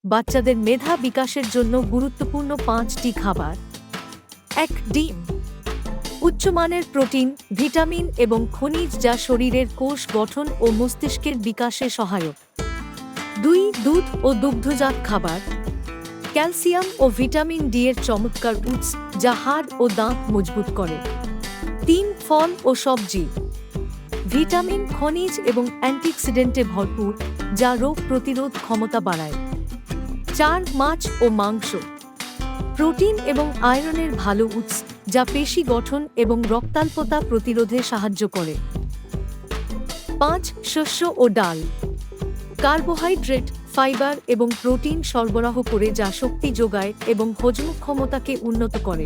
বাচ্চাদের মেধা বিকাশের জন্য গুরুত্বপূর্ণ 5টি খাবার। 1. ডিম। উচ্চমানের প্রোটিন, ভিটামিন এবং খনিজ যা শরীরের কোষ গঠন ও মস্তিষ্কের বিকাশে সহায়ক। 2. দুধ ও দুগ্ধজাত খাবার। ক্যালসিয়াম ও ভিটামিন ডি এর চমৎকার উৎস যা হাড় ও দাঁত মজবুত করে। 3. ফল ও সবজি। ভিটামিন, খনিজ এবং অ্যান্টিঅক্সিডেন্টে ভরপুর যা রোগ প্রতিরোধ ক্ষমতা বাড়ায়। 4. মাছ ও মাংস। প্রোটিন এবং আয়রনের ভালো উৎস যা পেশি গঠন এবং রক্তাল্পতা প্রতিরোধে সাহায্য করে। 5. শস্য ও ডাল। কার্বোহাইড্রেট, ফাইবার এবং প্রোটিন সরবরাহ করে যা শক্তি যোগায় এবং হজম ক্ষমতাকে উন্নত করে।